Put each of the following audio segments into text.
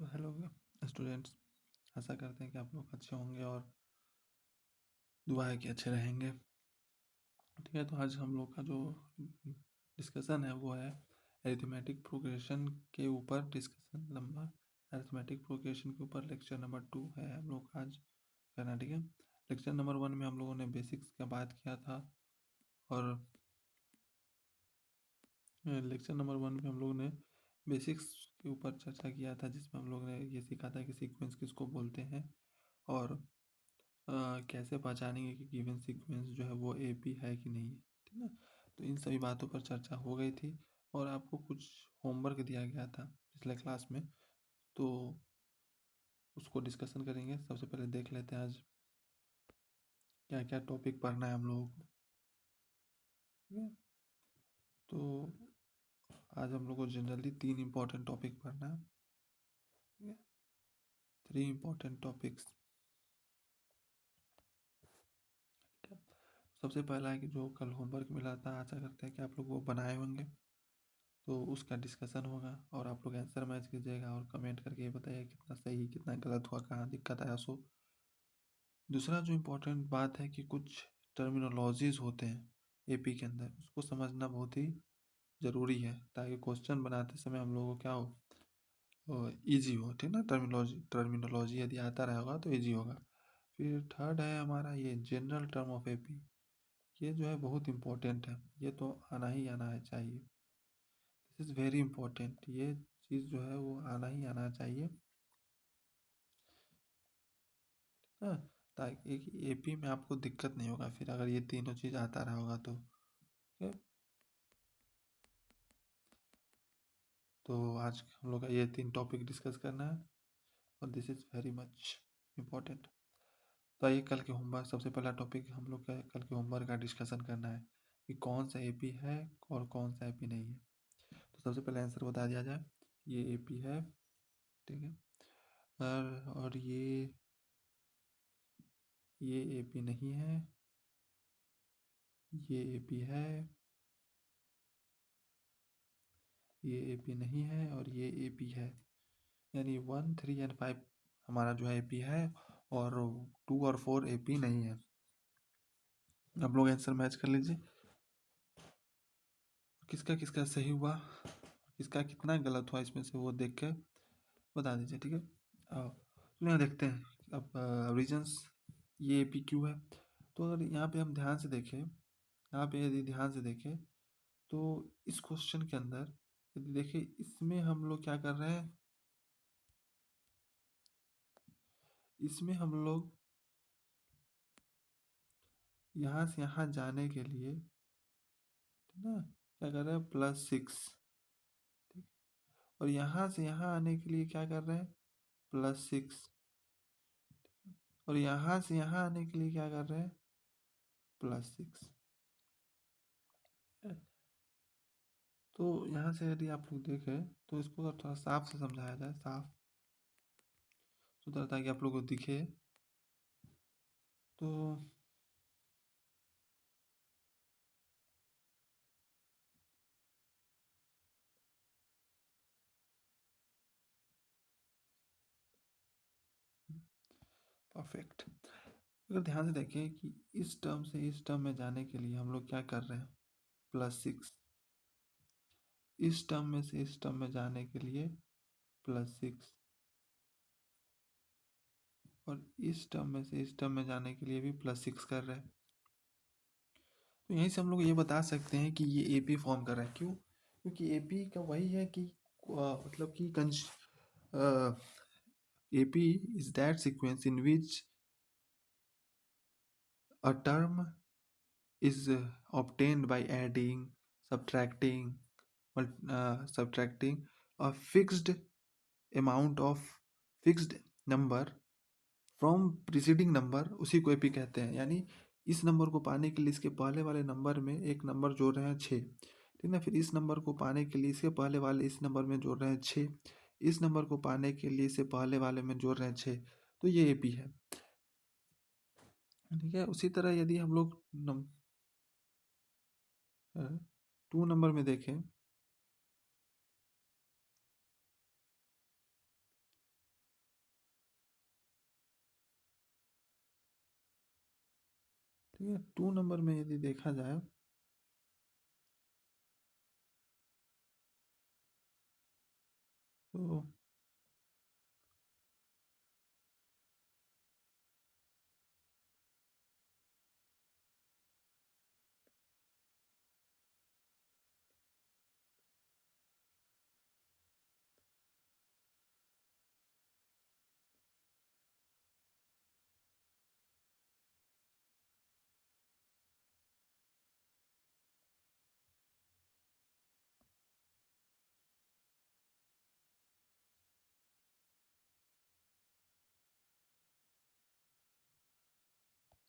तो hello students, आशा करते हैं कि आप लोग अच्छे होंगे और दुआ है कि अच्छे रहेंगे। ठीक है, तो आज हम लोग का जो डिस्कशन है वो है अरिथमेटिक प्रोग्रेशन के ऊपर डिस्कशन लंबा। अरिथमेटिक प्रोग्रेशन के ऊपर लेक्चर नंबर 2 है हम लोग आज करना। ठीक है, लेक्चर नंबर 1 में हम लोगों ने बेसिक्स का बात किया था और लेक्चर नंबर 1 में हम लोगों ने बेसिक्स के ऊपर चर्चा किया था, जिसमें हम लोग ने ये सीखा था कि सीक्वेंस किसको बोलते हैं और कैसे पहचानेंगे कि गिवन सीक्वेंस जो है वो एपी है कि नहीं है। ठीक है, तो इन सभी बातों पर चर्चा हो गई थी और आपको कुछ होमवर्क दिया गया था पिछले क्लास में, तो उसको डिस्कशन करेंगे। सबसे पहले देख लेते हैं आज क्या क्या टॉपिक पढ़ना है हम लोगों को। ठीक है, तो आज हम लोग को जनरली 3 इम्पोर्टेंट टॉपिक पढ़ना है। ठीक है, 3 इम्पोर्टेंट टॉपिक्स। सबसे पहला है कि जो कल होमवर्क मिला था, आशा करते हैं कि आप लोग वो बनाए होंगे, तो उसका डिस्कशन होगा और आप लोग आंसर मैच कीजिएगा और कमेंट करके ये बताइए कितना सही कितना गलत हुआ, कहाँ दिक्कत आया। सो दूसरा जो इम्पोर्टेंट बात है कि कुछ टर्मिनोलॉजीज होते हैं एपी के अंदर, उसको समझना बहुत ही ज़रूरी है ताकि क्वेश्चन बनाते समय हम लोगों को क्या हो, ईजी हो। ठीक ना, टर्मिनोलॉजी यदि आता रहेगा तो ईजी होगा। फिर थर्ड है हमारा ये जनरल टर्म ऑफ एपी, ये जो है बहुत इम्पोर्टेंट है, ये तो आना ही आना है चाहिए। दिस इज़ वेरी इंपॉर्टेंट, ये चीज़ जो है वो आना ही आना चाहिए ना, ताकि एपी में आपको दिक्कत नहीं होगा फिर अगर ये तीनों चीज़ आता रहा होगा तो। ठीक है, तो आज हम लोग का ये 3 टॉपिक डिस्कस करना है और this is very much important. तो आइए कल के होमवर्क, सबसे पहला टॉपिक हम लोग का कल के होमवर्क का डिस्कशन करना है कि कौन सा एपी है और कौन सा एपी नहीं है। तो सबसे पहले आंसर बता दिया जाए, ये एपी है। ठीक है, और ये एपी नहीं है, ये एपी है, ये एपी नहीं है और ये एपी है। यानी 1, 3 एंड 5 हमारा जो है एपी है और 2 और 4 एपी नहीं है। आप लोग आंसर मैच कर लीजिए, किसका किसका सही हुआ, किसका कितना गलत हुआ इसमें से वो देख के बता दीजिए। ठीक है, तो यहाँ देखते हैं अब रीजन्स, ये एपी क्यों है। तो अगर यहाँ पे हम ध्यान से देखें, यहाँ पे यदि ध्यान से देखें तो इस क्वेश्चन के अंदर यदि देखें, इसमें हम लोग क्या कर रहे हैं, इसमें हम लोग यहाँ से यहाँ जाने के लिए ठीक ना क्या कर रहे हैं, +6। ठीक, और यहाँ से यहाँ आने के लिए क्या कर रहे हैं, +6। और यहाँ से यहाँ आने के लिए क्या कर रहे हैं, +6। तो यहाँ से यदि आप लोग देखें तो इसको अगर थोड़ा साफ से समझाया जाए, साफ सुथरा, ताकि आप लोग को दिखे, तो परफेक्ट। अगर ध्यान से देखें कि इस टर्म से इस टर्म में जाने के लिए हम लोग क्या कर रहे हैं, +6। इस टर्म में से इस टर्म में जाने के लिए +6 और इस टर्म में से इस टर्म में जाने के लिए भी +6 कर रहे हैं। तो यहीं से हम लोग ये बता सकते हैं कि ये एपी फॉर्म कर रहा है। क्यों? क्योंकि एपी का वही है कि मतलब कि AP is that sequence in which a term is obtained by adding, subtracting, subtracting a fixed amount of fixed number from preceding number, उसी को एपी कहते हैं। यानी इस नंबर को पाने के लिए इसके पहले वाले नंबर में एक नंबर जोड़ रहे हैं 6, ठीक ना, फिर इस नंबर को पाने के लिए इसके पहले वाले इस नंबर में जोड़ रहे हैं 6, इस नंबर को पाने के लिए इसे पहले वाले में जोड़ रहे हैं 6, तो ये एपी है। ठीक है, उसी तरह यदि हम लोग 2 नंबर में देखें, ठीक है। 2 नंबर में यदि देखा जाए तो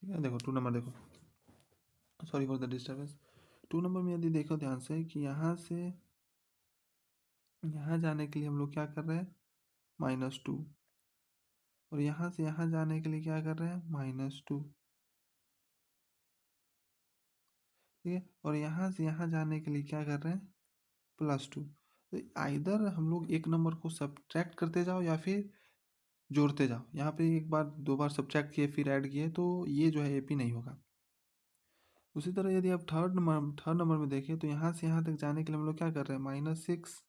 ठीक है, देखो 2 नंबर देखो, sorry for the disturbance. 2 number में यदि देखो ध्यान से कि यहाँ से यहाँ जाने के लिए हम लोग क्या कर रहे हैं, -2, और यहाँ से यहाँ जाने के लिए क्या कर रहे हैं, -2। ठीक है, और यहाँ से यहाँ जाने के लिए क्या कर रहे हैं, +2। तो आइदर हम लोग एक नंबर को सब्ट्रैक्ट करते जाओ या फिर जोड़ते जाओ। यहाँ पे एक बार 2 बार सब्ट्रैक्ट किए फिर ऐड किए तो ये जो है एपी नहीं होगा। उसी तरह यदि आप थर्ड नंबर में देखें तो यहाँ से यहाँ तक जाने के लिए हम लोग क्या कर रहे हैं, -6,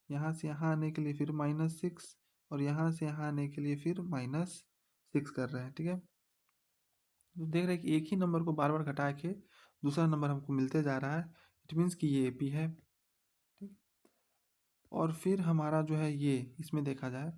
यहाँ से यहाँ आने के लिए फिर -6, और यहाँ से यहाँ आने के लिए फिर -6 कर रहे हैं। ठीक है, तो देख रहे हैं कि एक ही नंबर को बार बार घटा के दूसरा नंबर हमको मिलते जा रहा है। इट मीन्स कि ये एपी है। ठीक, और फिर हमारा जो है ये इसमें देखा जाए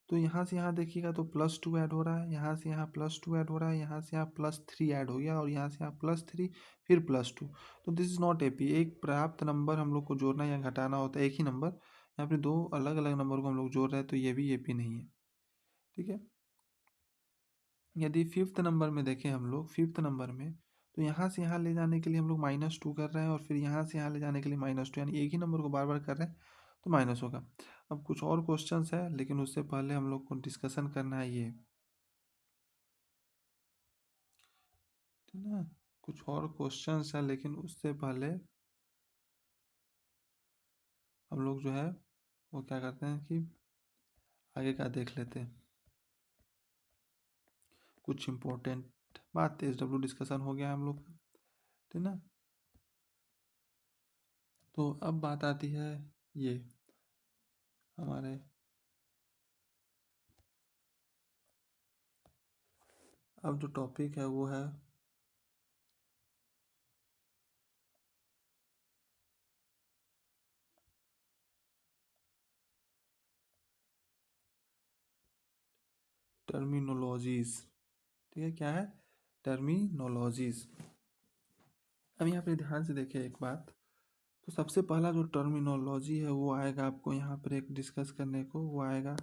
तो यहाँ से यहाँ देखिएगा तो +2 ऐड हो रहा है, यहाँ से यहाँ +2 ऐड हो रहा है, यहाँ से यहाँ +3 ऐड हो गया, और यहाँ से यहाँ +3 फिर +2। तो दिस इज़ नॉट एपी। एक पर्याप्त नंबर हम लोग को जोड़ना या घटाना होता है, एक ही नंबर। यहाँ पे 2 अलग अलग नंबर को हम लोग जोड़ रहे हैं तो ये भी एपी नहीं है। ठीक है, यदि फिफ्थ नंबर में देखें हम लोग, फिफ्थ नंबर में तो यहाँ से यहाँ ले जाने के लिए हम लोग -2 कर रहे हैं, और फिर यहाँ से यहाँ ले जाने के लिए -2, यानी एक ही नंबर को बार बार कर रहे हैं तो माइनस होगा। अब कुछ और क्वेश्चंस है लेकिन उससे पहले हम लोग को डिस्कशन करना है ये, ठीक है ना। कुछ और क्वेश्चंस है लेकिन उससे पहले हम लोग जो है वो क्या करते हैं कि आगे का देख लेते हैं। कुछ इम्पोर्टेंट बात, SW डिस्कशन हो गया हम लोग का, ठीक ना। तो अब बात आती है ये हमारे, अब जो टॉपिक है वो है टर्मिनोलॉजीज। ठीक है, क्या है, टर्मिनोलॉजीज। अब यहाँ पे ध्यान से देखिए एक बात, तो सबसे पहला जो टर्मिनोलॉजी है वो आएगा आपको यहाँ पर एक डिस्कस करने को, वो आएगा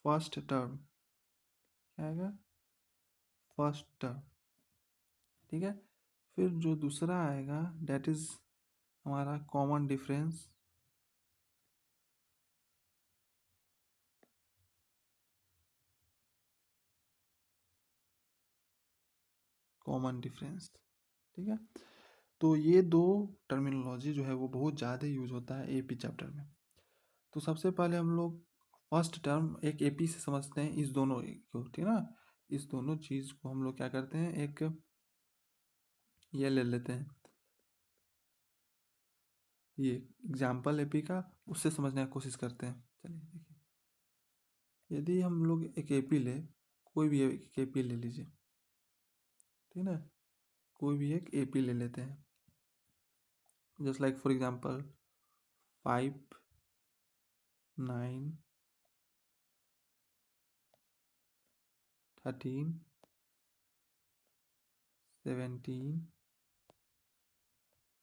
फर्स्ट टर्म। क्या आएगा, फर्स्ट टर्म। ठीक है, फिर जो दूसरा आएगा डेट इज हमारा कॉमन डिफरेंस। कॉमन डिफरेंस, ठीक है। तो ये दो टर्मिनोलॉजी जो है वो बहुत ज़्यादा यूज होता है एपी चैप्टर में। तो सबसे पहले हम लोग फर्स्ट टर्म एक एपी से समझते हैं, इस दोनों को, ठीक है ना। इस दोनों चीज़ को हम लोग क्या करते हैं, एक ये ले लेते हैं, ये एग्जाम्पल एपी का, उससे समझने की कोशिश करते हैं। चलिए देखिए, यदि हम लोग एक एपी ले, कोई भी एक एपी ले लीजिए, ठीक है ना, कोई भी एक एपी ले लेते हैं, just like for example 5, 9, 13, 17,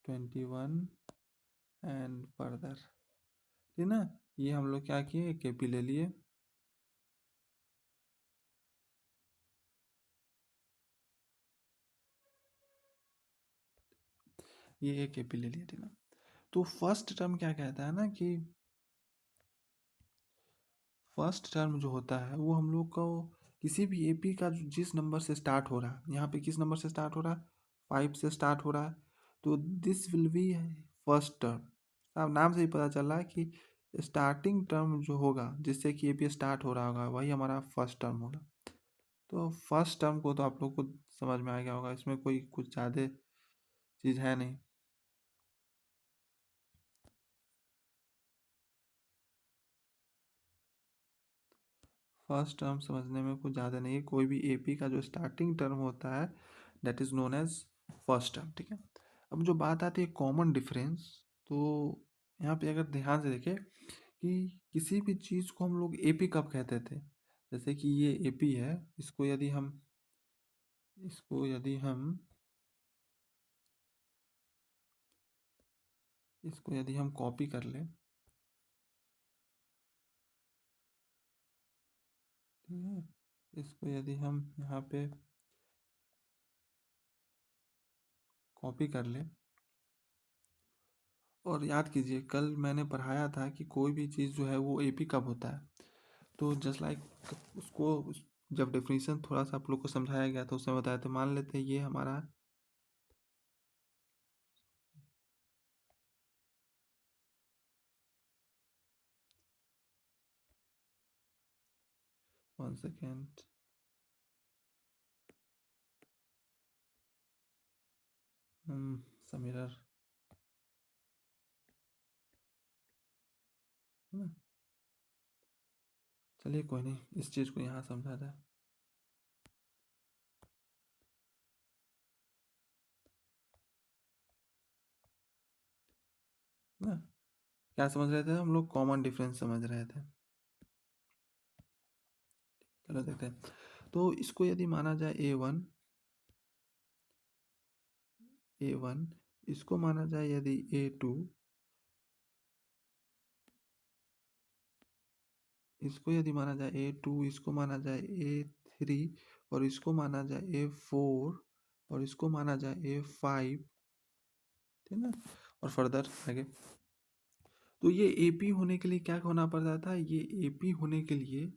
21 and further, ठीक है ना। ये हम लोग क्या किए, एक एपी ले लिए। ये एक एपी ले लिया, ठीक है। तो फर्स्ट टर्म क्या कहता है ना कि फर्स्ट टर्म जो होता है वो हम लोग को किसी भी एपी का जिस नंबर से स्टार्ट हो रहा है, यहाँ पे किस नंबर से स्टार्ट हो रहा है, 5 से स्टार्ट हो रहा है, तो this will be first term. अब नाम से ही पता चल रहा है कि स्टार्टिंग टर्म जो होगा जिससे कि एपी स्टार्ट हो रहा होगा वही हमारा फर्स्ट टर्म होगा। तो फर्स्ट टर्म को तो आप लोग को समझ में आ गया होगा, इसमें कोई कुछ ज़्यादा चीज़ है नहीं। फर्स्ट टर्म समझने में कुछ ज़्यादा नहीं है, कोई भी एपी का जो स्टार्टिंग टर्म होता है that is known as first term, ठीक है। अब जो बात आती है कॉमन डिफरेंस, तो यहाँ पे अगर ध्यान से देखें कि किसी भी चीज़ को हम लोग एपी कब कहते थे, जैसे कि ये एपी है, इसको यदि हम कॉपी कर लें, ठीक है, इसको यदि हम यहाँ पे कॉपी कर लें, और याद कीजिए कल मैंने पढ़ाया था कि कोई भी चीज़ जो है वो एपी कब होता है, तो जस्ट लाइक उसको जब डेफिनेशन थोड़ा सा आप लोग को समझाया गया था उसमें बताया था, मान लेते हैं ये हमारा 1 सेकेंड, समीरर है ना, चलिए कोई नहीं, इस चीज़ को यहाँ समझा जाए ना। क्या समझ रहे थे हम लोग? कॉमन डिफरेंस समझ रहे थे। चलो देखते हैं, तो इसको यदि माना जाए A1, इसको माना जाए यदि A2, इसको यदि माना जाए A2, इसको माना जाए A3, और इसको माना जाए A4, और इसको माना जाए A5, ठीक है, और फर्दर आगे। तो ये एपी होने के लिए क्या होना पड़ता था? ये एपी होने के लिए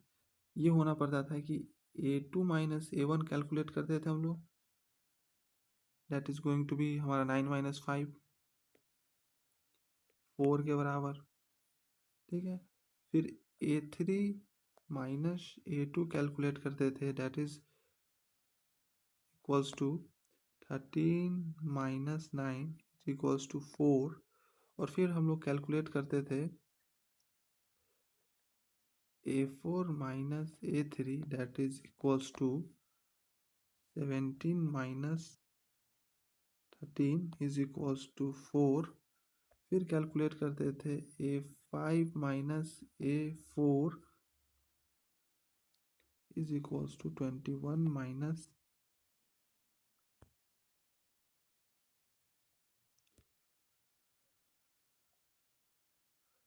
ये होना पड़ता था कि A2 माइनस A1 कैलकुलेट करते थे हम लोग, that is going to be हमारा 9 माइनस 5, 4 के बराबर, ठीक है। फिर A3 माइनस A2 कैलकुलेट करते थे, that is equals to 13 minus 9 equals to 4, और फिर हम लोग कैलकुलेट करते थे A4 minus A3 that is equals to 17 minus 13 is equals to 4, फिर कैलकुलेट करते थे A5 minus A4 is equals to 21 minus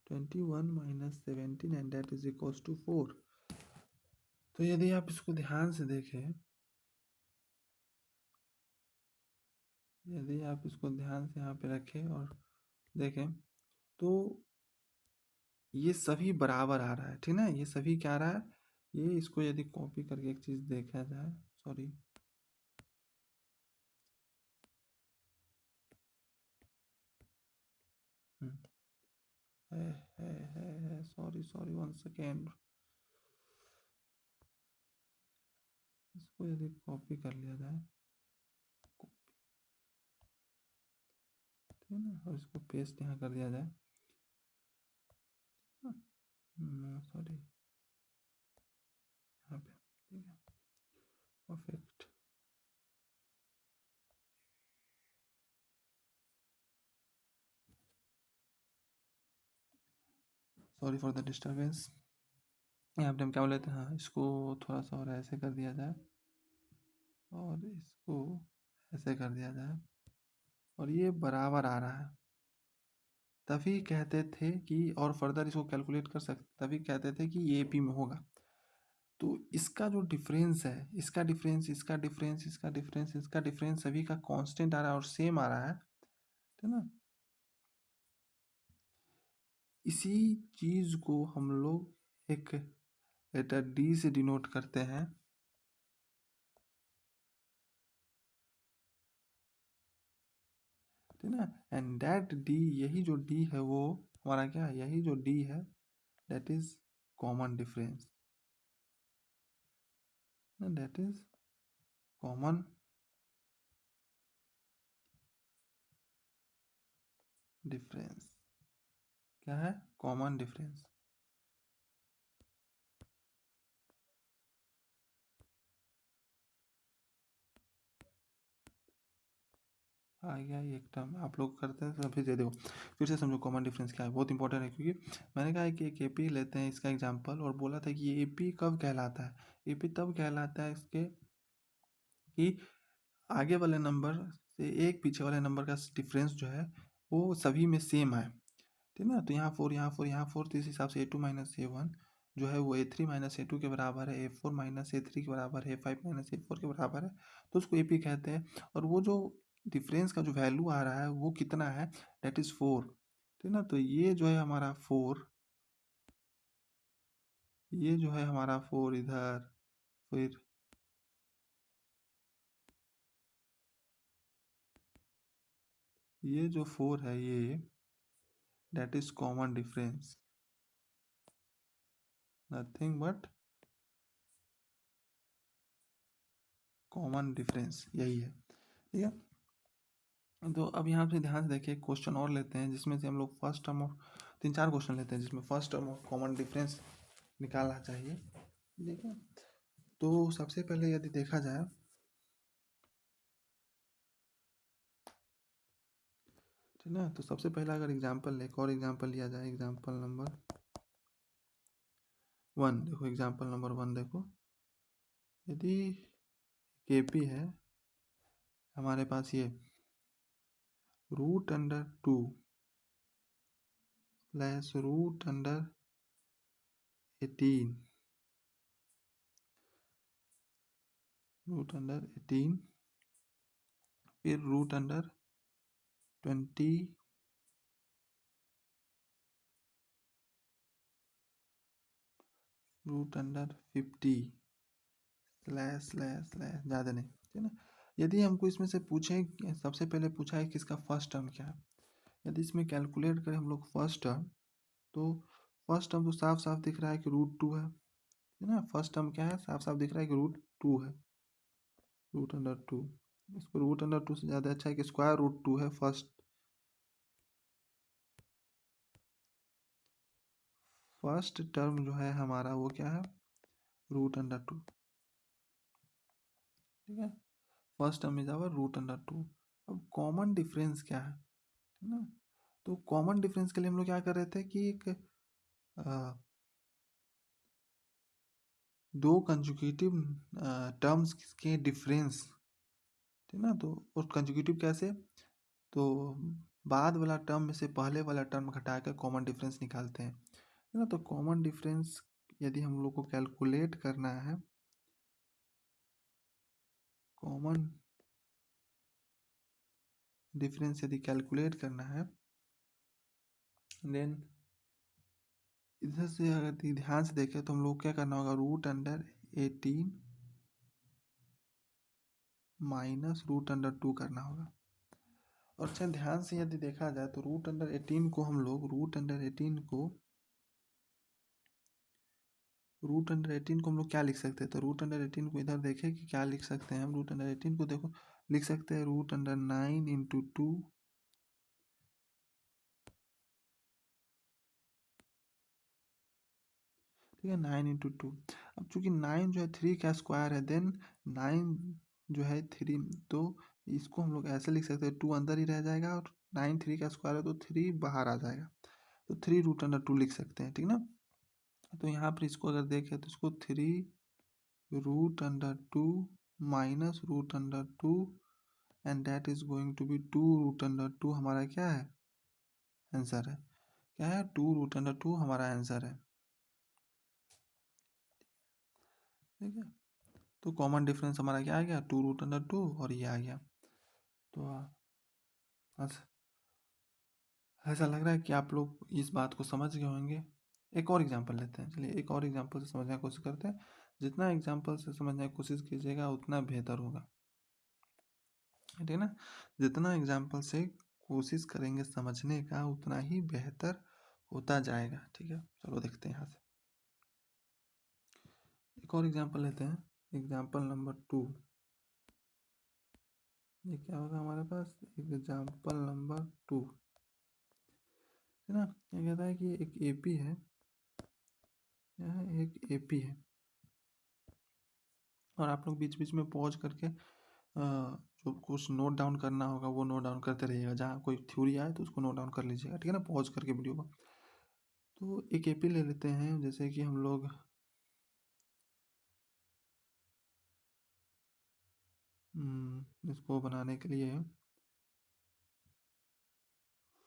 17 and that is equals to 4। तो यदि आप इसको ध्यान से देखें, यदि आप इसको ध्यान से यहाँ पे रखें और देखें, तो ये सभी बराबर आ रहा है, ठीक ना, ये सभी क्या आ रहा है, ये इसको यदि कॉपी करके एक चीज़ देखा जाए, सॉरी, है सॉरी सॉरी 1 सेकेंड, इसको यदि कॉपी कर लिया जाए, ठीक है ना, और इसको पेस्ट यहाँ कर दिया जाए, सॉरी यहाँ पे, ठीक है, perfect. Sorry for the disturbance. यहाँ पे हम क्या बोले थे, हाँ, इसको थोड़ा सा और ऐसे कर दिया जाए, और इसको ऐसे कर दिया जाए, और ये बराबर आ रहा है, तभी कहते थे कि, और फर्दर इसको कैलकुलेट कर सकते, तभी कहते थे कि ये एपी में होगा। तो इसका जो डिफरेंस है, इसका डिफरेंस, इसका डिफरेंस, इसका डिफरेंस, इसका डिफरेंस सभी का कांस्टेंट आ रहा है और सेम आ रहा है, ठीक ना। इसी चीज को हम लोग एक लेटर डी से डिनोट करते हैं, ठीक ना, एंड दैट डी, यही जो डी है वो हमारा क्या है, यही जो डी है that is common difference, that is common difference क्या है? Common difference. आ गया ये एक टर्म आप लोग करते हैं तो फिर दे दो। फिर से समझो कॉमन डिफरेंस क्या है, बहुत इंपॉर्टेंट है, क्योंकि मैंने कहा है कि एक एपी लेते हैं इसका एग्जांपल, और बोला था कि ये एपी कब कहलाता है। एपी तब कहलाता है इसके कि आगे वाले नंबर से एक पीछे वाले नंबर का डिफरेंस जो है वो सभी में सेम है, ठीक है ना। तो यहाँ फोर, यहाँ फोर, यहाँ फोर, तो इस हिसाब से ए टू माइनस ए वन जो है वो ए थ्री माइनस ए टू के बराबर है, ए फोर माइनस ए थ्री के बराबर है, ए फाइव माइनस ए फोर के बराबर है, तो उसको ए पी कहते हैं। और वो जो डिफरेंस का जो वैल्यू आ रहा है वो कितना है, डेट इज़ फोर, ठीक है ना। तो ये जो है हमारा फोर, ये जो है हमारा फोर इधर, फिर ये जो फोर है ये that is common difference, nothing but common difference, यही है, ठीक है। तो अब यहाँ पे ध्यान से देखिए, क्वेश्चन और लेते हैं जिसमें से हम लोग फर्स्ट टर्म और तीन चार क्वेश्चन लेते हैं जिसमें फर्स्ट टर्म और कॉमन डिफरेंस निकालना चाहिए, ठीक है। तो सबसे पहले यदि देखा जाए, ठीक है, तो सबसे पहला अगर एग्जांपल एक और एग्जांपल लिया जाए, एग्जांपल नंबर वन देखो, एग्जांपल नंबर वन देखो, यदि केपी है हमारे पास ये root under two plus root under 18, root under 18, फिर root under 20, root under 50, slash slash slash, ज़्यादा नहीं, ठीक है ना। यदि हमको इसमें से पूछें, सबसे पहले पूछा है कि इसका फर्स्ट टर्म क्या है, यदि इसमें कैलकुलेट करें हम लोग फर्स्ट टर्म, तो फर्स्ट टर्म तो साफ साफ दिख रहा है कि रूट टू है ना। फर्स्ट टर्म क्या है, साफ साफ दिख रहा है कि रूट टू है, रूट अंडर टू। इसको रूट अंडर टू से ज़्यादा अच्छा है कि स्क्वायर रूट टू है। फर्स्ट टर्म जो है हमारा वो क्या है, रूट अंडर टू, ठीक है। First term is our root under two. अब कॉमन डिफरेंस क्या है, ठीक है ना। तो कॉमन डिफरेंस के लिए हम लोग क्या कर रहे थे कि एक दो कंजुगेटिव टर्म्स के डिफरेंस, ठीक ना। तो और कंजुगेटिव कैसे, तो बाद वाला टर्म में से पहले वाला टर्म घटाकर कॉमन डिफरेंस निकालते हैं, है ना। तो कॉमन डिफरेंस यदि हम लोग को कैलकुलेट करना है, कॉमन डिफरेंस यदि कैलकुलेट करना है, देन इधर से अगर ध्यान से देखें तो हम लोग क्या करना होगा, root under 18 minus root under two करना होगा। और अच्छा ध्यान से यदि देखा जाए तो रूट अंडर 18 को हम लोग रूट अंडर 18 को हम लोग क्या लिख सकते हैं, तो रूट अंडर 18 को इधर देखें कि क्या लिख सकते हैं हम। रूट अंडर 18 को देखो, लिख सकते हैं रूट अंडर 9 इंटू टू, ठीक है, 9 इंटू टू। अब चूंकि 9 जो है 3 का स्क्वायर है, देन 9 जो है 3, तो इसको हम लोग ऐसे लिख सकते हैं, 2 अंदर ही रह जाएगा और 9 3 का स्क्वायर है तो 3 बाहर आ जाएगा, तो 3 रूट अंडर टू लिख सकते हैं, ठीक ना। तो यहाँ पर इसको अगर देखें तो इसको 3 root under two minus root under two, and that is going to be 2 root under two, हमारा क्या है, आंसर है। क्या है, 2 रूट अंडर टू हमारा आंसर है, ठीक है। तो कॉमन डिफरेंस हमारा क्या आ गया, 2 रूट अंडर टू, और ये आ गया। तो ऐसा लग रहा है कि आप लोग इस बात को समझ गए होंगे। एक और एग्जांपल लेते हैं, चलिए एक और एग्जांपल से समझने की कोशिश करते हैं। जितना एग्जांपल से समझने की कोशिश कीजिएगा उतना बेहतर होगा, ठीक है ना। जितना एग्जांपल से कोशिश करेंगे समझने का उतना ही बेहतर होता जाएगा, ठीक है। चलो देखते हैं यहाँ से एक और एग्जांपल लेते हैं, एग्जांपल नंबर टू। ये क्या होगा हमारे पास, एग्जांपल नंबर टू, है ना। क्या कहता है कि एक एपी है, यह एक एपी है, और आप लोग बीच बीच में पॉज करके जो कुछ नोट डाउन करना होगा वो नोट डाउन करते रहिएगा। जहाँ कोई थ्योरी आए तो उसको नोट डाउन कर लीजिएगा, ठीक है ना, पॉज करके वीडियो को। तो एक एपी ले लेते हैं, जैसे कि हम लोग इसको बनाने के लिए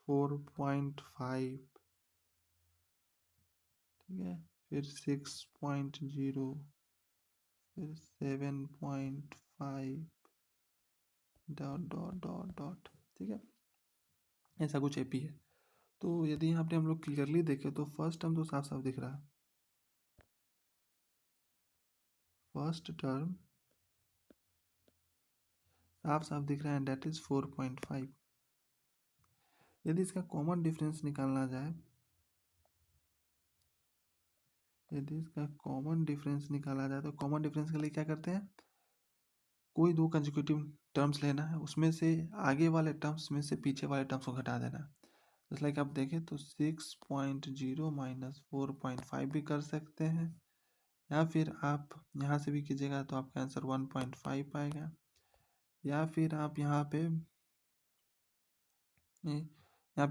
4.5, ठीक है, फिर 6.0, फिर 7.5 डॉट डॉट डॉट डॉट, ठीक है, ऐसा कुछ एपी है। तो यदि यहाँ पे हम लोग क्लियरली देखें तो फर्स्ट टर्म तो साफ साफ दिख रहा है, फर्स्ट टर्म साफ साफ दिख रहा है, डेट इज 4.5। यदि इसका कॉमन डिफरेंस निकालना जाए, यदि इसका कॉमन डिफरेंस निकाला जाए तो कॉमन डिफरेंस के लिए क्या करते हैं, कोई दो कंसेक्यूटिव टर्म्स लेना है, उसमें से आगे वाले टर्म्स में से पीछे वाले टर्म्स को घटा देना है। जैसे लाइक आप देखें तो 6.0 माइनस 4.5 भी कर सकते हैं, या फिर आप यहाँ से भी कीजिएगा तो आपका आंसर 1.5 आएगा, या फिर आप यहाँ पे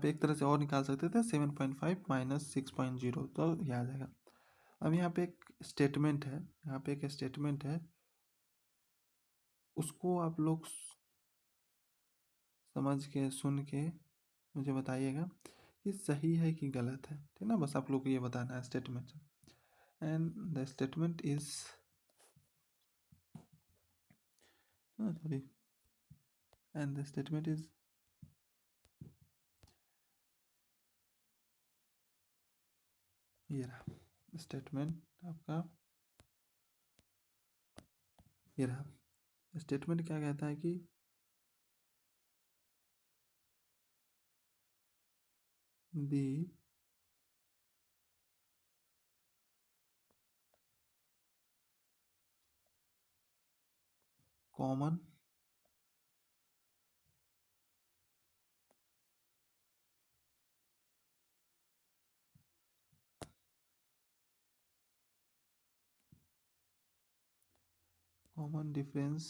एक तरह से और निकाल सकते थे 7.5 माइनस 6.0, तो ये आ जाएगा। अब यहाँ पे एक स्टेटमेंट है, यहाँ पे एक स्टेटमेंट है, उसको आप लोग समझ के सुन के मुझे बताइएगा कि सही है कि गलत है, ठीक ना, बस आप लोग को ये बताना है statement. And the statement is sorry and the statement is, ये रहा स्टेटमेंट आपका, ये रहा स्टेटमेंट। क्या कहता है कि the common difference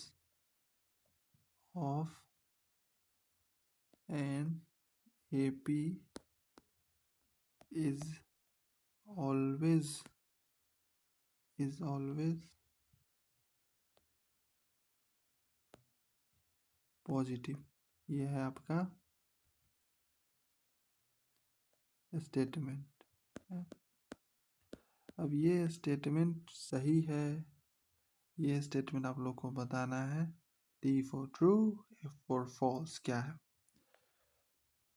of an AP is always positive. ये है आपका स्टेटमेंट। अब ये स्टेटमेंट सही है, ये स्टेटमेंट आप लोग को बताना है। T for true, F for false क्या है।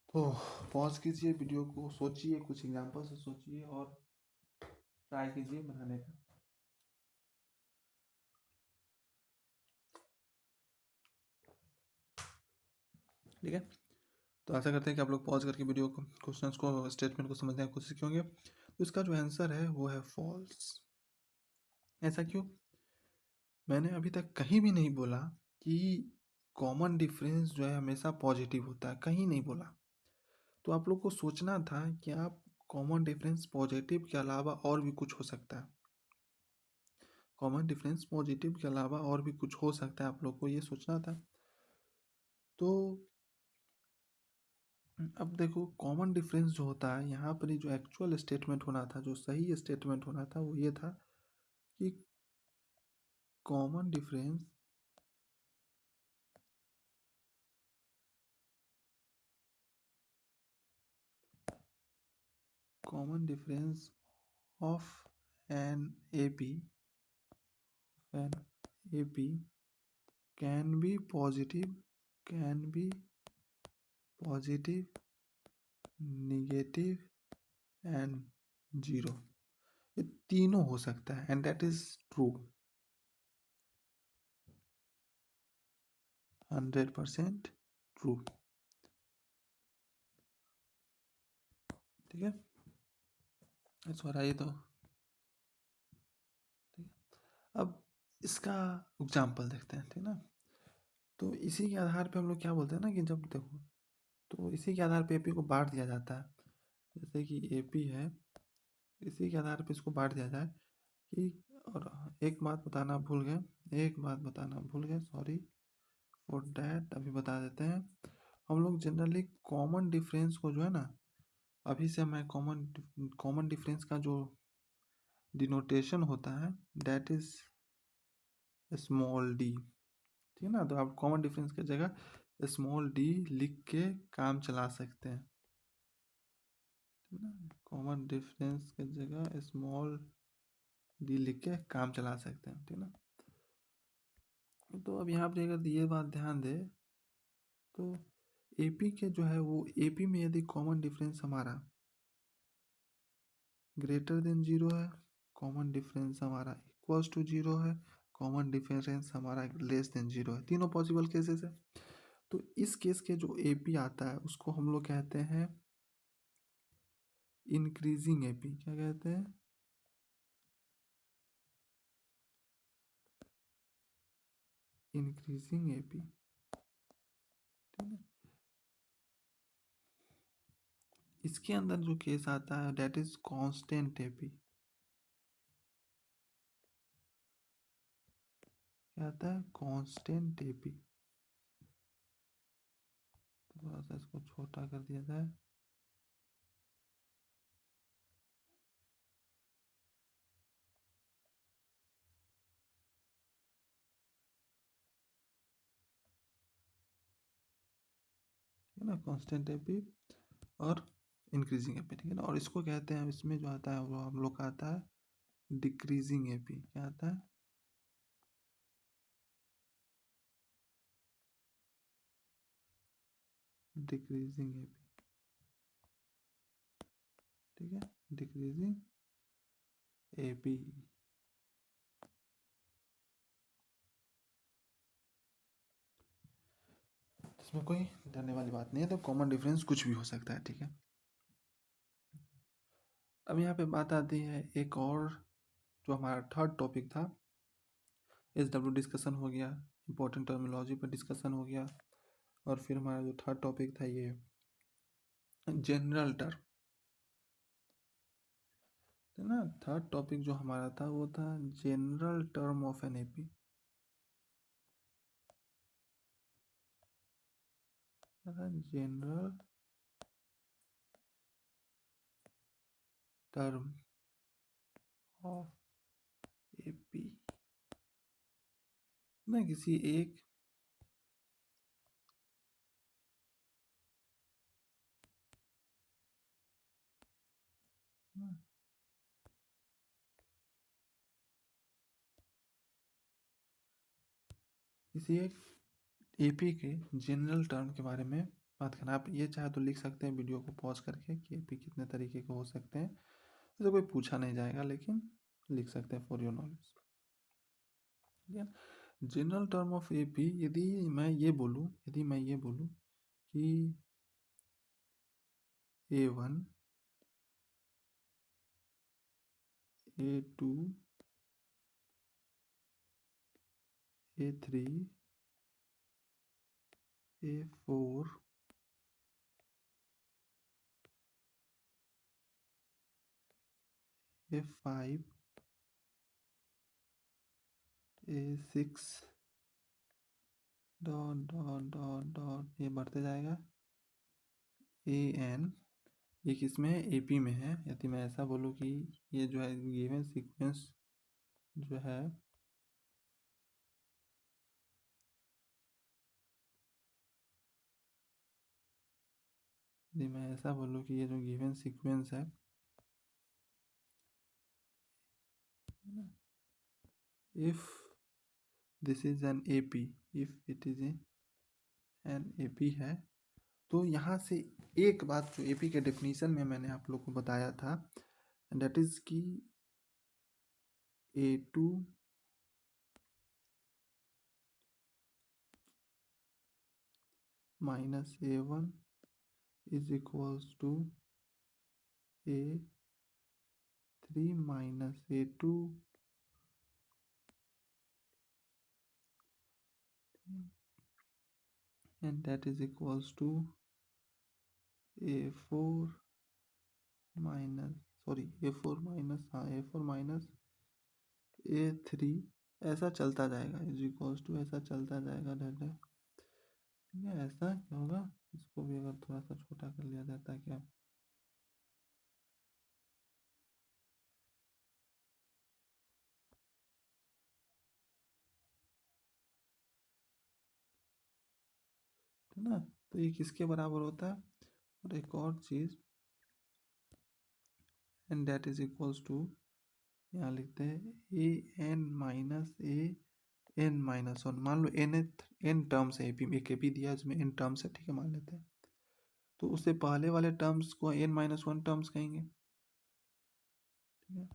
तो पॉज कीजिए वीडियो को, सोचिए, कुछ एग्जांपल से सोचिए और ट्राई कीजिए बनाने का। ठीक है, तो आशा करते हैं कि आप लोग पॉज करके वीडियो को, क्वेश्चंस को, स्टेटमेंट को समझने की कोशिश करेंगे। तो इसका जो आंसर है वो है फॉल्स। ऐसा क्यों? मैंने अभी तक कहीं भी नहीं बोला कि कॉमन डिफरेंस जो है हमेशा पॉजिटिव होता है, कहीं नहीं बोला। तो आप लोग को सोचना था कि आप कॉमन डिफरेंस पॉजिटिव के अलावा और भी कुछ हो सकता है, कॉमन डिफरेंस पॉजिटिव के अलावा और भी कुछ हो सकता है, आप लोग को ये सोचना था। तो अब देखो, कॉमन डिफरेंस जो होता है यहाँ पर, जो एक्चुअल स्टेटमेंट होना था, जो सही स्टेटमेंट होना था वो ये था कि common difference of an AP can be positive, negative and zero. ये तीनों हो सकता है, and that is true, 100% true. ठीक है, तो ठीक है, अब इसका एग्जाम्पल देखते हैं, ठीक ना। तो इसी के आधार पे हम लोग क्या बोलते हैं ना कि जब देखो, तो इसी के आधार पे एपी को बांट दिया जाता है। जैसे कि AP है, इसी के आधार पर इसको बांट दिया जाए कि, और एक बात बताना भूल गए, सॉरी फॉर डैट, अभी बता देते हैं। हम लोग जनरली कॉमन डिफरेंस को जो है ना, अभी से मैं कॉमन डिफरेंस का जो डिनोटेशन होता है डैट इज स्मॉल डी, ठीक है ना। तो आप कॉमन डिफरेंस की जगह स्मॉल डी लिख के काम चला सकते हैं, ठीक है ना। कॉमन डिफरेंस की जगह स्मॉल डी लिख के काम चला सकते हैं, ठीक है ना। तो अब यहाँ पर अगर ये बात ध्यान दे तो AP के जो है वो AP में यदि कॉमन डिफरेंस हमारा ग्रेटर देन जीरो है, कॉमन डिफरेंस हमारा इक्वल्स टू जीरो है, कॉमन डिफरेंस हमारा लेस देन जीरो है, तीनों पॉसिबल केसेस है। तो इस केस के जो AP आता है उसको हम लोग कहते हैं इंक्रीजिंग AP। क्या कहते हैं? इंक्रीजिंग AP, ठीक है। इसके अंदर जो केस आता है डेट इज कांस्टेंट AP। क्या आता है? Constant AP। थोड़ा सा इसको छोटा कर दिया जाए, ठीक है ना, कांस्टेंट AP और इंक्रीजिंग AP, ठीक है ना। और इसको कहते हैं, इसमें जो आता है वो हम लोग का आता है डिक्रीजिंग AP। क्या आता है? डिक्रीजिंग AP, ठीक है, डिक्रीजिंग AP। इसमें कोई डरने वाली बात नहीं है, तो कॉमन डिफरेंस कुछ भी हो सकता है, ठीक है। अब यहाँ पे बात आती है एक और, जो हमारा थर्ड टॉपिक था, SW डिस्कशन हो गया, इंपॉर्टेंट टर्मिनोलॉजी पर डिस्कशन हो गया, और फिर हमारा जो थर्ड टॉपिक था ये जनरल टर्म, है ना। थर्ड टॉपिक जो हमारा था वो था general term of an AP। General term of AP ना, किसी एक ना, किसी एक AP के जनरल टर्म के बारे में बात करना। आप ये चाहे तो लिख सकते हैं वीडियो को पॉज करके कि AP कितने तरीके के हो सकते हैं। वैसे कोई पूछा नहीं जाएगा, लेकिन लिख सकते हैं फॉर योर नॉलेज, ठीक है। जनरल टर्म ऑफ AP, यदि मैं ये बोलूँ कि A1, A2, A3, A4, A5, A6, dot dot dot dot, ये बढ़ते जाएगा AN। ये किस में है? AP में है। यदि मैं ऐसा बोलूँ कि ये जो है गिवन सीक्वेंस जो है यदि मैं ऐसा बोलूँ कि ये जो गिवन सीक्वेंस है, if this is an AP, if it is an AP है, तो यहाँ से एक बात जो AP के डेफिनेशन में मैंने आप लोग को बताया था, दैट इज कि A2 minus A1 is equals to A3 minus A2, and that is equals to A4 minus A3 ऐसा चलता जाएगा इज इक्वल्स टू ऐसा चलता जाएगा डैट है। ठीक है, ऐसा क्या होगा, इसको भी अगर थोड़ा सा छोटा कर लिया जाता है क्या, है ना, तो ये किसके बराबर होता है। और एक और चीज, and that is equals to, यहाँ लिखते हैं A n - A n - 1, मान लो n टर्म्स है, एक AP दिया है जिसमें n टर्म्स है, ठीक है, मान लेते हैं, तो उससे पहले वाले टर्म्स को n - 1 टर्म्स कहेंगे। ठीक है,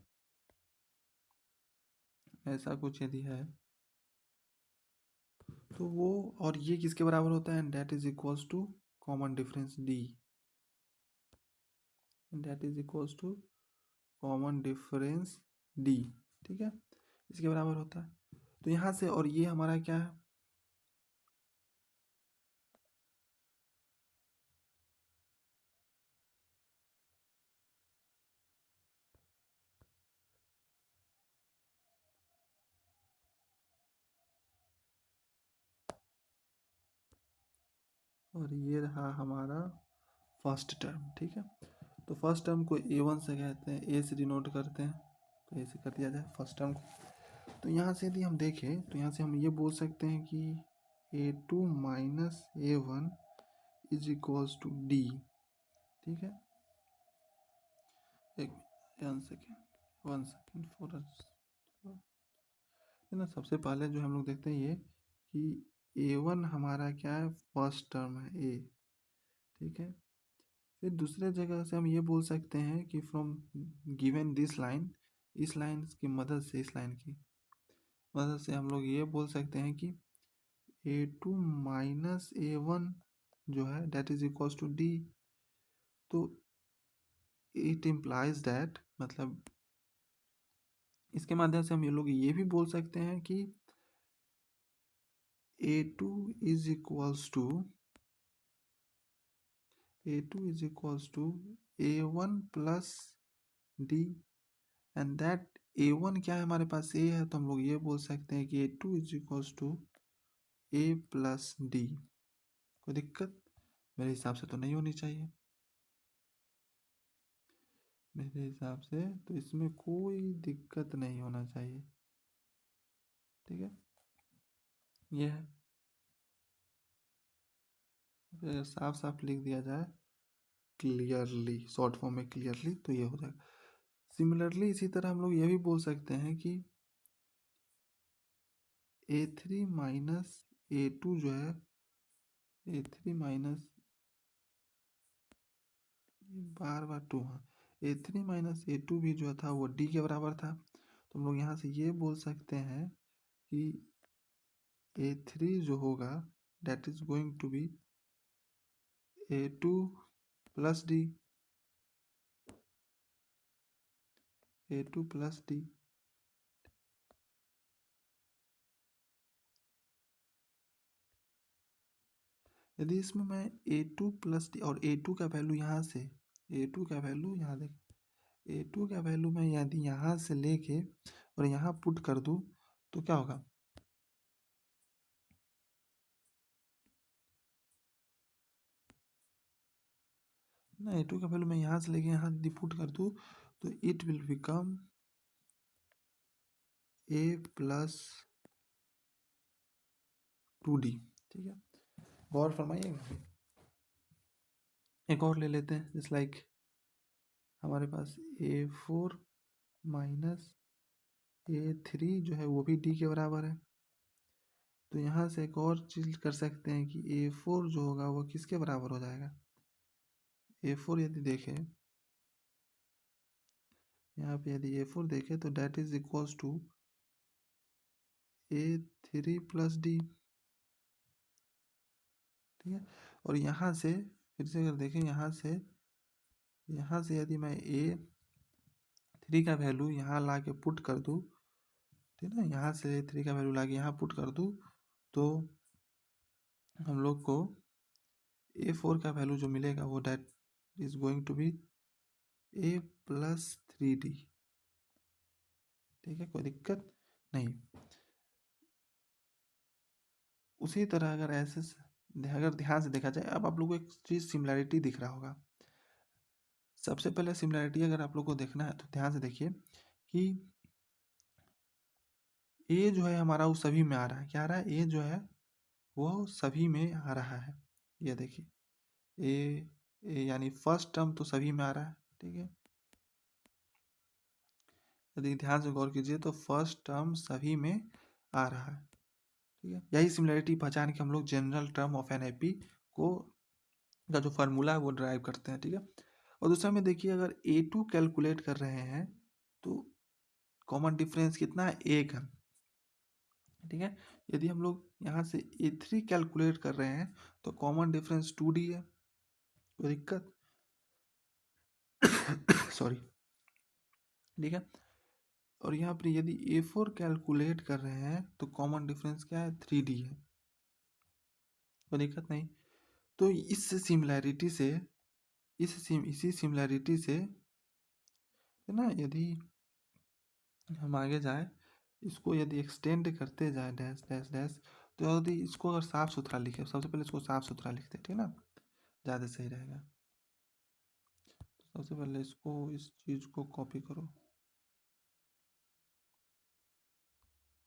ऐसा कुछ यदि है तो वो, और ये किसके बराबर होता है, and that is equals to common difference D, that is equals to common difference D। ठीक है, इसके बराबर होता है। तो यहाँ से, और ये हमारा क्या है, और ये रहा हमारा फर्स्ट टर्म। ठीक है, तो फर्स्ट टर्म को A1 से कहते हैं, A से डिनोट करते हैं, तो ऐसे कर दिया जाए फर्स्ट टर्म को। तो यहाँ से यदि हम देखें तो यहाँ से हम ये बोल सकते हैं कि A2 minus A1 is equals to D। ठीक है, एक 1 सेकेंड फॉर ना, सबसे पहले जो हम लोग देखते हैं ये कि A1 हमारा क्या है, फर्स्ट टर्म है A। ठीक है, फिर दूसरे जगह से हम ये बोल सकते हैं कि फ्रॉम गिवन दिस लाइन, इस लाइन की मदद से, इस लाइन की मदद से हम लोग ये बोल सकते हैं कि A2 माइनस A1 जो है that is equals to D। तो इट इम्प्लाइज दैट, मतलब इसके माध्यम से हम ये लोग ये भी बोल सकते हैं कि A2 is equals to A1 plus D, and that A1 क्या है हमारे पास A है, तो हम लोग ये बोल सकते हैं कि A2 is equals to A plus D। कोई दिक्कत मेरे हिसाब से तो नहीं होनी चाहिए, मेरे हिसाब से तो इसमें कोई दिक्कत नहीं होना चाहिए। ठीक है, ये है, फिर साफ साफ लिख दिया जाए क्लियरली, शॉर्ट फॉर्म में क्लियरली, तो ये हो जाएगा। सिमिलरली इसी तरह हम लोग ये भी बोल सकते हैं कि A3 माइनस A2 जो है, A3 minus, bar bar to, हाँ, A3 माइनस A2 भी जो था वो D के बराबर था। तो हम लोग यहाँ से ये बोल सकते हैं कि A3 जो होगा that is going to be A2 plus D, A2 plus D। यदि इसमें मैं A2 प्लस D और A2 का वैल्यू यहाँ से, A2 का वैल्यू यहाँ देख, A2 का वैल्यू मैं यदि यहाँ से लेके और यहाँ पुट कर दूँ तो क्या होगा, ना A2 का वैल्यू मैं यहाँ से लेके यहाँ यदि पुट कर दूँ तो it will become A plus 2D। ठीक है, गौर फरमाइएगा। एक और ले लेते हैं, जस्ट लाइक हमारे पास A4 माइनस A3 जो है वो भी D के बराबर है। तो यहाँ से एक और चीज कर सकते हैं कि A4 जो होगा वो किसके बराबर हो जाएगा। A4 यदि देखें, यहाँ पे यदि A4 देखें तो that is equals to A3 plus D। ठीक है, और यहाँ से फिर से अगर देखें, यहाँ से यदि मैं A3 का वैल्यू यहाँ ला के पुट कर दूँ, ठीक है, यहाँ से A3 का वैल्यू ला के यहाँ पुट कर दूँ तो हम लोग को A4 का वैल्यू जो मिलेगा वो that is going to be A plus 3D। ठीक है, कोई दिक्कत नहीं। उसी तरह अगर अगर ध्यान से देखा जाए, अब आप लोगों को एक चीज़ सिमिलैरिटी दिख रहा होगा। सबसे पहले सिमिलैरिटी अगर आप लोग को देखना है तो ध्यान से देखिए कि ए जो है हमारा वो सभी में आ रहा है। क्या आ रहा है? ए जो है वो सभी में आ रहा है। ये देखिए, ए यानी फर्स्ट टर्म तो सभी में आ रहा है। ठीक है, यदि ध्यान से गौर कीजिए तो फर्स्ट टर्म सभी में आ रहा है। ठीक है, यही सिमिलैरिटी पहचान के हम लोग general term of an AP को का जो फार्मूला है वो ड्राइव करते हैं। ठीक है, और दूसरा में देखिए, अगर A2 कैलकुलेट कर रहे हैं तो कॉमन डिफरेंस कितना है? 1 है। ठीक है, यदि हम लोग यहाँ से A3 कैलकुलेट कर रहे हैं तो कॉमन डिफरेंस 2D है। कोई दिक्कत? सॉरी। ठीक है, और यहाँ पर यदि A4 कैलकुलेट कर रहे हैं तो कॉमन डिफरेंस क्या है? 3D है। कोई दिक्कत नहीं। तो इस सिमिलैरिटी से इसी सिमिलैरिटी से है ना, यदि हम आगे जाए, इसको यदि एक्सटेंड करते जाए डैश डैश डैश, तो यदि इसको अगर साफ सुथरा लिखे, सबसे पहले इसको साफ सुथरा लिखते हैं। ठीक है ना, ज़्यादा सही रहेगा। तो सबसे पहले इसको, इस चीज़ को कॉपी करो,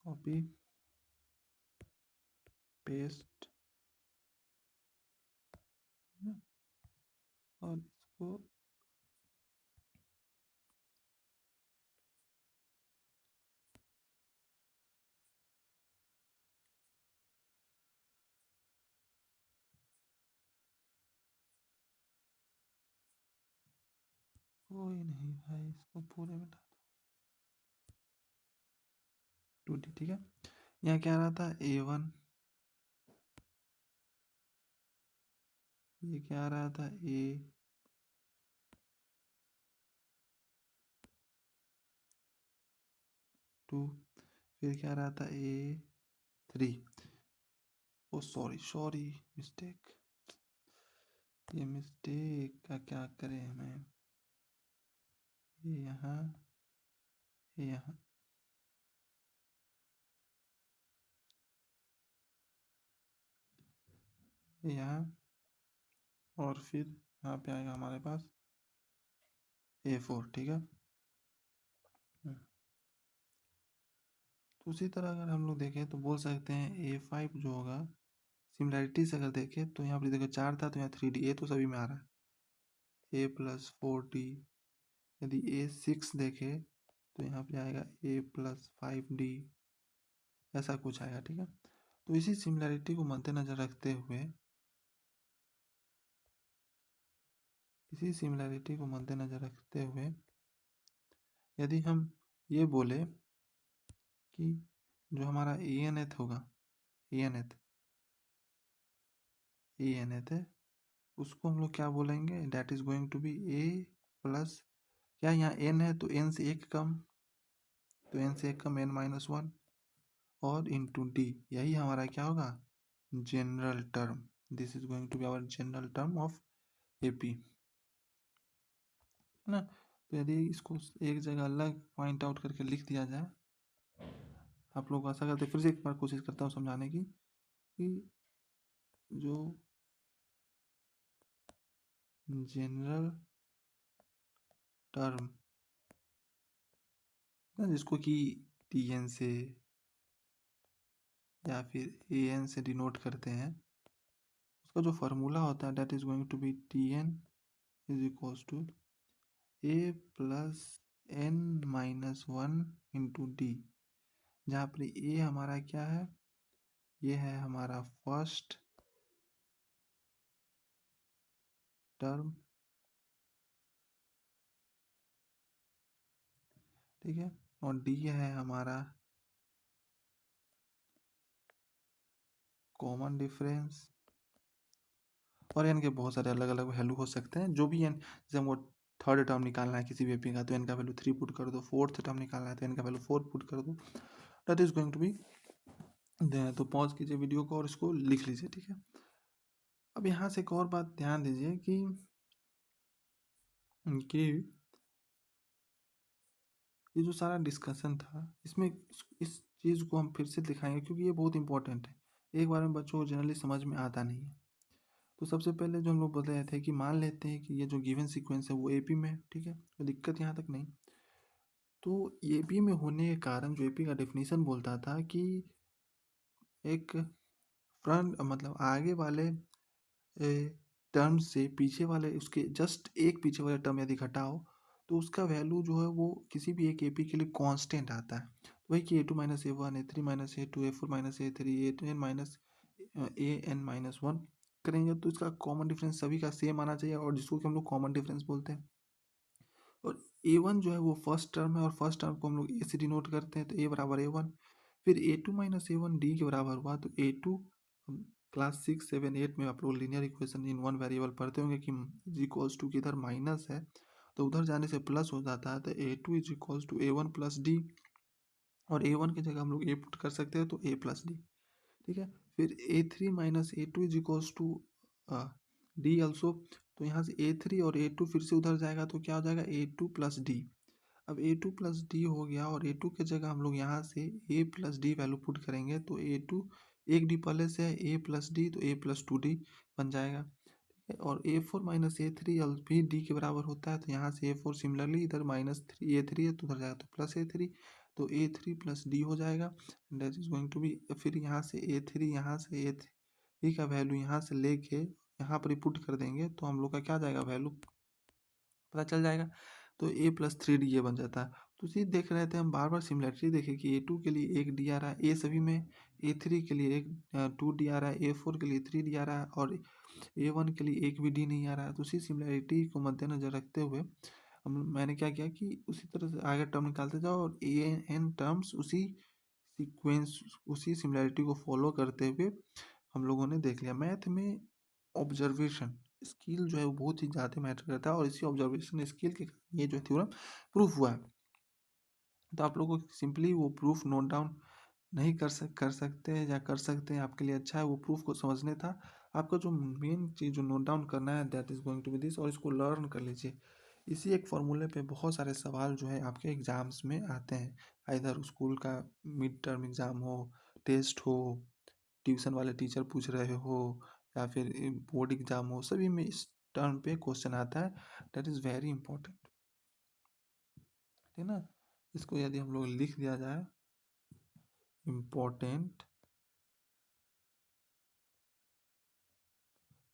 कॉपी पेस्ट, और इसको कोई नहीं भाई, इसको पूरे मिटा दो 2D। ठीक है, यहाँ क्या रहा था? A1, ये क्या आ रहा था? A2, फिर क्या रहा था? A3। ओ सॉरी सॉरी, मिस्टेक। ये मिस्टेक का क्या करें हमें? ये यहाँ, ये यहाँ, ये यहाँ, और फिर यहाँ पे आएगा हमारे पास A4। ठीक है, तो उसी तरह अगर हम लोग देखें तो बोल सकते हैं A5 जो होगा, सिमिलैरिटी से अगर देखें तो यहाँ पर देखो 4 था तो यहाँ 3D, ए तो सभी में आ रहा है। A plus 4D। यदि A6 देखे तो यहाँ पे आएगा A प्लस 5D, ऐसा कुछ आएगा। ठीक है, तो इसी सिमिलैरिटी को मद्देनजर रखते हुए, इसी सिमिलैरिटी को मद्देनजर रखते हुए यदि हम ये बोले कि जो हमारा ANth होगा, ANth है, उसको हम लोग क्या बोलेंगे? That is going to be A plus, क्या यहाँ N है तो N से एक कम, तो N से एक कम N-1, और इंटू D। यही हमारा क्या होगा? General term. This is going to be our general term of AP, है ना। तो यदि इसको एक जगह अलग पॉइंट आउट करके लिख दिया जाए, आप लोग ऐसा करते, फिर से एक बार कोशिश करता हूँ समझाने की, कि जो जनरल टर्म ना, जिसको कि TN से या फिर AN से डिनोट करते हैं, उसका जो फार्मूला होता है that is going to be TN is equals to A plus N-1 into D, जहाँ पर A हमारा क्या है? ये है हमारा फर्स्ट टर्म। ठीक है, और D है हमारा कॉमन डिफरेंस, और n के बहुत सारे अलग अलग वैल्यू हो सकते हैं। जो भी n, जैसे हमको थर्ड टर्म निकालना है किसी भी एपी का, तो n का वैल्यू 3 पुट कर दो। फोर्थ टर्म निकालना है तो n का वैल्यू 4 पुट कर दो। That is going to be, तो पॉज कीजिए वीडियो को और इसको लिख लीजिए। ठीक है, अब यहाँ से एक और बात ध्यान दीजिए कि ये जो सारा डिस्कशन था इसमें इस चीज़ को हम फिर से दिखाएंगे क्योंकि ये बहुत इंपॉर्टेंट है। एक बार में बच्चों को जनरली समझ में आता नहीं है। तो सबसे पहले जो हम लोग बोल रहे थे कि मान लेते हैं कि ये जो गिवन सीक्वेंस है वो एपी में है, ठीक है, तो दिक्कत यहाँ तक नहीं। तो एपी में होने के कारण जो एपी का डेफिनेशन बोलता था कि एक फ्रंट मतलब आगे वाले टर्म से पीछे वाले उसके जस्ट एक पीछे वाले टर्म यदि घटाओ तो उसका वैल्यू जो है वो किसी भी एक एपी के लिए कांस्टेंट आता है। तो वही कि a two minus a one, a three minus a two, a four minus a three, a n minus a n minus one करेंगे तो इसका कॉमन डिफरेंस सभी का सेम आना चाहिए और जिसको कि हम लोग कॉमन डिफरेंस बोलते हैं। और ए वन जो है वो फर्स्ट टर्म है और फर्स्ट टर्म को हम लोग ए से डिनोट करते हैं, तो ए बराबर ए वन। फिर a two minus a one d के बराबर हुआ, तो ए टू क्लास 6, 7, 8 में आप लोग linear equation in one variable पढ़ते होंगे कि इज इक्वल्स टू की इधर माइनस है तो उधर जाने से प्लस हो जाता है, तो a two is equals to a one plus d. और ए वन की जगह हम लोग ए पुट कर सकते हैं तो ए प्लस डी, ठीक है। फिर a three minus a two is equals to d also, तो यहाँ से ए थ्री और ए टू फिर से उधर जाएगा तो क्या हो जाएगा ए टू प्लस डी। अब ए टू प्लस डी हो गया और ए टू की जगह हम लोग यहाँ से ए प्लस डी वैल्यू पुट करेंगे तो ए टू एक डी पहले से है ए प्लस डी तो ए प्लस टू डी बन जाएगा। और ए फोर माइनस ए थ्री भी डी के बराबर होता है तो यहाँ से ए फोर सिमिलरली इधर माइनस थ्री ए थ्री है तो उधर जाएगा तो प्लस ए थ्री, तो ए थ्री प्लस डी हो जाएगा। That is going to be, फिर यहाँ से ए थ्री यहाँ से ए थ्री का वैल्यू यहाँ से लेके यहाँ पर ही पुट कर देंगे तो हम लोग का क्या जाएगा वैल्यू पता चल जाएगा। तो ए प्लस थ्री डी ए बन जाता है। तो उसी देख रहे थे हम बार बार सिमिलरिटी देखे कि ए टू के लिए एक डी आ रहा है ए सभी में, ए थ्री के लिए एक टू डी आ रहा है, ए फोर के लिए थ्री डी आ रहा है और ए वन के लिए एक भी डी नहीं आ रहा है। तो उसी सिमिलरिटी को मद्देनजर रखते हुए मैंने क्या किया कि उसी तरह से आगे टर्म निकालते जाओ और ए एन टर्म्स उसी सीक्वेंस उसी सिमिलरिटी को फॉलो करते हुए हम लोगों ने देख लिया। मैथ में ऑब्जर्वेशन स्किल जो है वो बहुत ही ज़्यादा मैटर करता है और इसी ऑब्जर्वेशन स्किल के ये जो थ्योरम प्रूफ हुआ है। तो आप लोगों को सिंपली वो प्रूफ नोट डाउन नहीं कर सकते हैं या कर सकते हैं आपके लिए अच्छा है, वो प्रूफ को समझने था। आपका जो मेन चीज़ जो नोट डाउन करना है that is going to be this, और इसको लर्न कर लीजिए। इसी एक फॉर्मूले पे बहुत सारे सवाल जो है आपके एग्ज़ाम्स में आते हैं, इधर स्कूल का मिड टर्म एग्ज़ाम हो, टेस्ट हो, ट्यूशन वाले टीचर पूछ रहे हो या फिर बोर्ड एग्ज़ाम हो, सभी में इस टर्म पे क्वेश्चन आता है। दैट इज़ वेरी इंपॉर्टेंट, ठीक है ना। इसको यदि हम लोग लिख दिया जाए इम्पोर्टेंट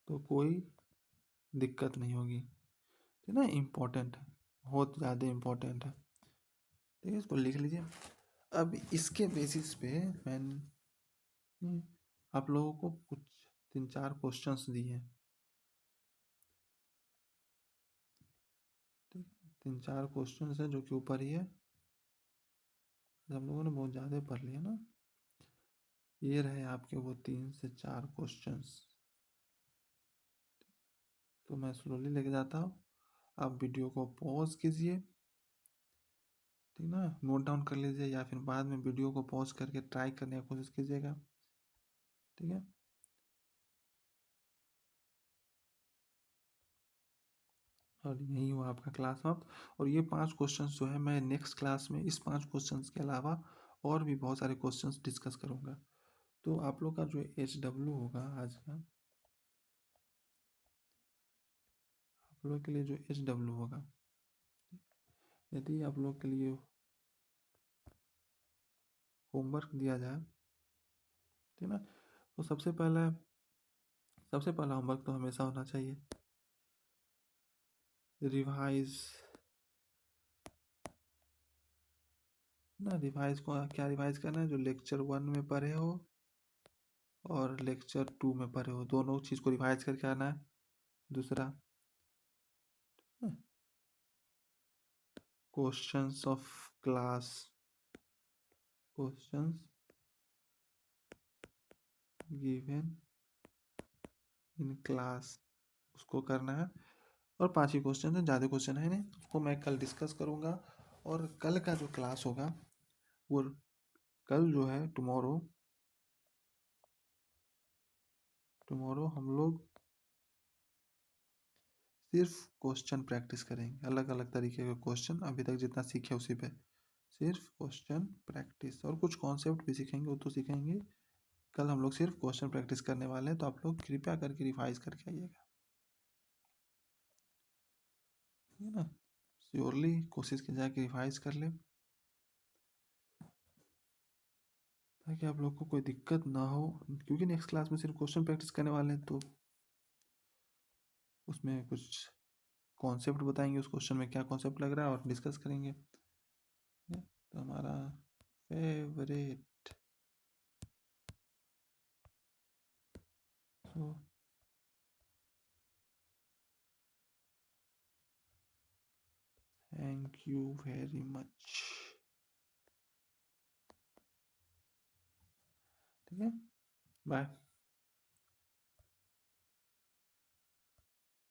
तो कोई दिक्कत नहीं होगी, ठीक है ना। इम्पोर्टेंट है, बहुत ज़्यादा इम्पोर्टेंट है, ठीक है, इसको लिख लीजिए। अब इसके बेसिस पे मैंने आप लोगों को कुछ 3-4 क्वेश्चंस दिए हैं, ठीक है, 3-4 क्वेश्चंस हैं जो कि ऊपर ही है, हम लोगों ने बहुत ज़्यादा पढ़ लिया ना। ये रहे आपके वो 3 से 4 क्वेश्चंस। तो मैं स्लोली लेके जाता हूँ, आप वीडियो को पॉज कीजिए, ठीक ना, नोट डाउन कर लीजिए या फिर बाद में वीडियो को पॉज करके ट्राई करने की कोशिश कीजिएगा, ठीक है। और यही हुआ आपका क्लास समाप्त। और ये 5 क्वेश्चंस जो है मैं नेक्स्ट क्लास में इस 5 क्वेश्चंस के अलावा और भी बहुत सारे क्वेश्चंस डिस्कस करूँगा। तो आप लोग का जो एच डब्ल्यू होगा आज का, आप लोग के लिए जो एच डब्ल्यू होगा, यदि आप लोग के लिए होमवर्क दिया जाए, ठीक है ना, तो सबसे पहला होमवर्क तो हमेशा होना चाहिए रिवाइज ना। रिवाइज को क्या रिवाइज करना है, जो लेक्चर 1 में पढ़े हो और लेक्चर 2 में पढ़े हो दोनों चीज़ को रिवाइज करके आना है। दूसरा questions of class, questions given in class, उसको करना है। और 5 ही क्वेश्चन है, ज़्यादा क्वेश्चन है नहीं, उसको मैं कल डिस्कस करूँगा। और कल का जो क्लास होगा वो कल जो है टुमारो हम लोग सिर्फ क्वेश्चन प्रैक्टिस करेंगे, अलग अलग तरीके के क्वेश्चन अभी तक जितना सीखे उसी पे, सिर्फ क्वेश्चन प्रैक्टिस, और कुछ कॉन्सेप्ट भी सीखेंगे, वो तो सीखेंगे। कल हम लोग सिर्फ क्वेश्चन प्रैक्टिस करने वाले हैं, तो आप लोग कृपया करके रिवाइज करके आइएगा, ठीक है ना। श्योरली कोशिश की जाए कि रिवाइज कर ले, ताकि आप लोग को कोई दिक्कत ना हो, क्योंकि नेक्स्ट क्लास में सिर्फ क्वेश्चन प्रैक्टिस करने वाले हैं, तो उसमें कुछ कॉन्सेप्ट बताएंगे, उस क्वेश्चन में क्या कॉन्सेप्ट लग रहा है और डिस्कस करेंगे। तो हमारा फेवरेट, तो थैंक यू वेरी मच, ठीक है, बाय।